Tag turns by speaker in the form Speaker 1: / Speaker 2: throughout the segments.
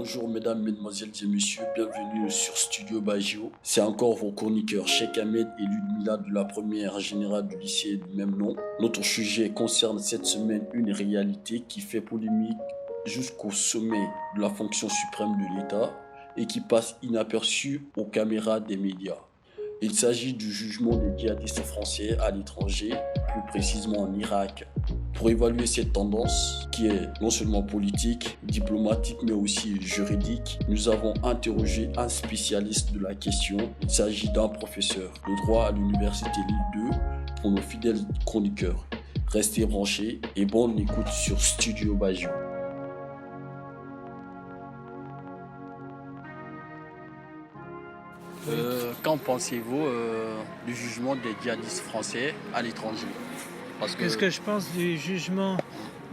Speaker 1: bonjour mesdames, mesdemoiselles et messieurs, bienvenue sur Studio Bagio. C'est encore vos chroniqueurs Cheikh Ahmed et Ludmila de la première générale du lycée du même nom. Notre sujet concerne cette semaine une réalité qui fait polémique jusqu'au sommet de la fonction suprême de l'État et qui passe inaperçue aux caméras des médias. Il s'agit du jugement des djihadistes français à l'étranger, plus précisément en Irak. Pour évaluer cette tendance, qui est non seulement politique, diplomatique, mais aussi juridique, nous avons interrogé un spécialiste de la question. Il s'agit d'un professeur de droit à l'université Lille 2 pour nos fidèles chroniqueurs. Restez branchés et bonne écoute sur Studio Bagio. Qu'en pensez-vous du jugement des djihadistes français à l'étranger?
Speaker 2: Qu'est-ce que je pense du jugement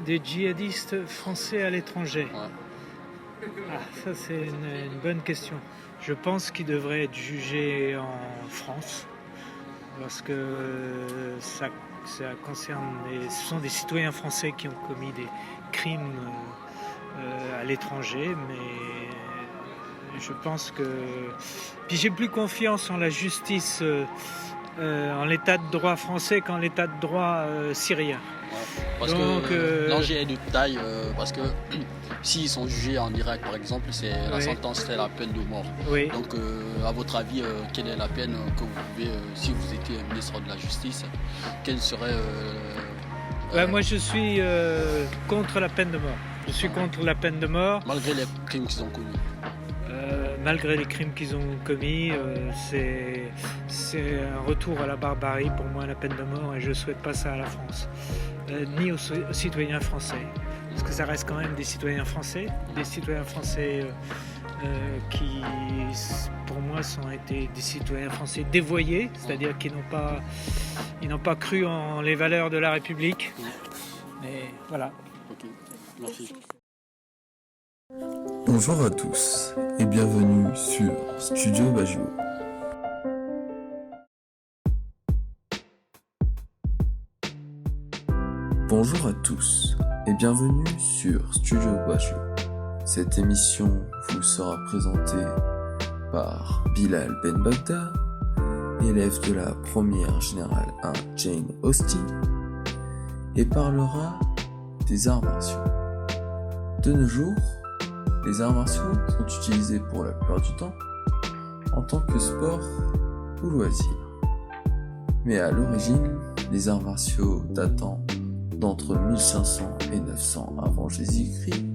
Speaker 2: des djihadistes français à l'étranger? Ça c'est une bonne question. Je pense qu'ils devraient être jugés en France parce que ça concerne ce sont des citoyens français qui ont commis des crimes à l'étranger, mais je pense que... Puis j'ai plus confiance en la justice, en l'état de droit français qu'en l'état de droit syrien.
Speaker 1: Parce que l'enjeu est de taille, parce que s'ils sont jugés en Irak par exemple, la sentence c'est la peine de mort.
Speaker 2: Oui.
Speaker 1: Donc à votre avis, quelle est la peine que vous pouvez, si vous étiez ministre de la Justice, quelle serait...
Speaker 2: Moi je suis contre la peine de mort. Je suis contre la peine de mort.
Speaker 1: Malgré les crimes qu'ils ont commis.
Speaker 2: Malgré les crimes qu'ils ont commis, c'est un retour à la barbarie pour moi, la peine de mort, et je ne souhaite pas ça à la France, ni aux citoyens français, parce que ça reste quand même des citoyens français qui, pour moi, ont été des citoyens français dévoyés, c'est-à-dire qu'ils n'ont pas cru en les valeurs de la République. Mais voilà.
Speaker 1: Ok, merci.
Speaker 3: Bonjour à tous et bienvenue sur Studio Bagio. Bonjour à tous et bienvenue sur Studio Bagio. Cette émission vous sera présentée par Bilal Ben Bagda, élève de la première générale 1 Jane Austen, et parlera des arts martiaux. De nos jours, les arts martiaux sont utilisés pour la plupart du temps en tant que sport ou loisir. Mais à l'origine, les arts martiaux datant d'entre 1500 et 900 avant Jésus-Christ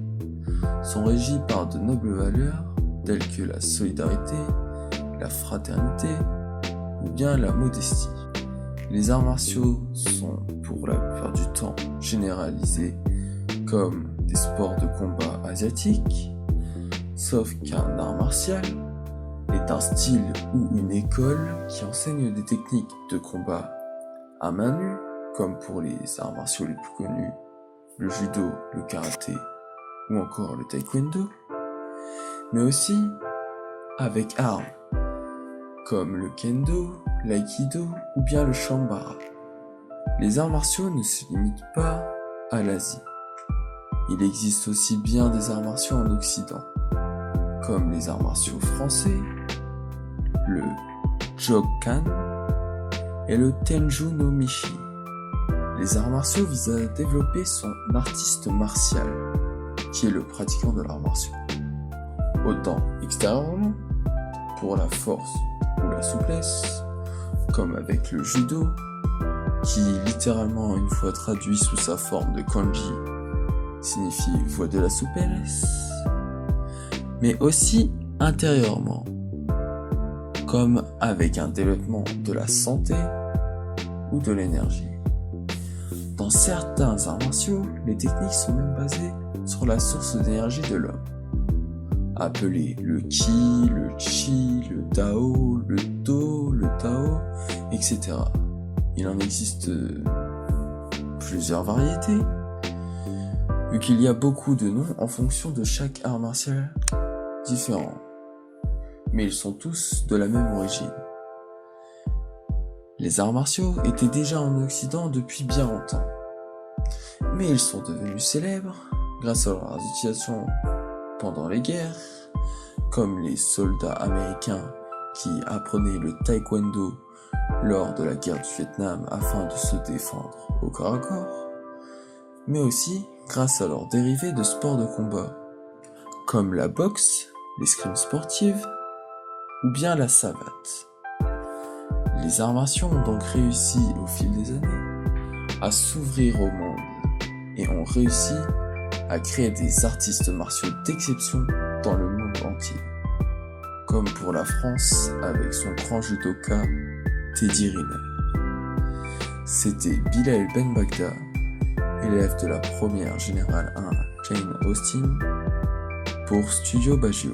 Speaker 3: sont régis par de nobles valeurs telles que la solidarité, la fraternité ou bien la modestie. Les arts martiaux sont pour la plupart du temps généralisés comme des sports de combat asiatiques, sauf qu'un art martial est un style ou une école qui enseigne des techniques de combat à main nue, comme pour les arts martiaux les plus connus, le judo, le karaté ou encore le taekwondo, mais aussi avec armes, comme le kendo, l'aïkido ou bien le shambara. Les arts martiaux ne se limitent pas à l'Asie. Il existe aussi bien des arts martiaux en Occident, comme les arts martiaux français, le Jokkan et le Tenju no Michi. Les arts martiaux visent à développer son artiste martial, qui est le pratiquant de l'art martiaux. Autant extérieurement, pour la force ou la souplesse, comme avec le judo, qui littéralement, une fois traduit sous sa forme de kanji, signifie voie de la souplesse, mais aussi intérieurement, comme avec un développement de la santé ou de l'énergie. Dans certains arts martiaux, les techniques sont même basées sur la source d'énergie de l'homme, appelée le ki, le chi, le tao, le do, le tao, etc. Il en existe plusieurs variétés, vu qu'il y a beaucoup de noms en fonction de chaque art martial différent, mais ils sont tous de la même origine. Les arts martiaux étaient déjà en Occident depuis bien longtemps, mais ils sont devenus célèbres grâce à leur utilisation pendant les guerres, comme les soldats américains qui apprenaient le taekwondo lors de la guerre du Vietnam afin de se défendre au corps à corps, mais aussi grâce à leurs dérivés de sports de combat, comme la boxe, l'escrime sportive ou bien la savate. Les arts martiaux ont donc réussi au fil des années à s'ouvrir au monde et ont réussi à créer des artistes martiaux d'exception dans le monde entier, comme pour la France avec son grand judoka Teddy Riner. C'était Bilal Ben Bagda, élève de la première générale 1 Jane Austen, pour Studio Baggio.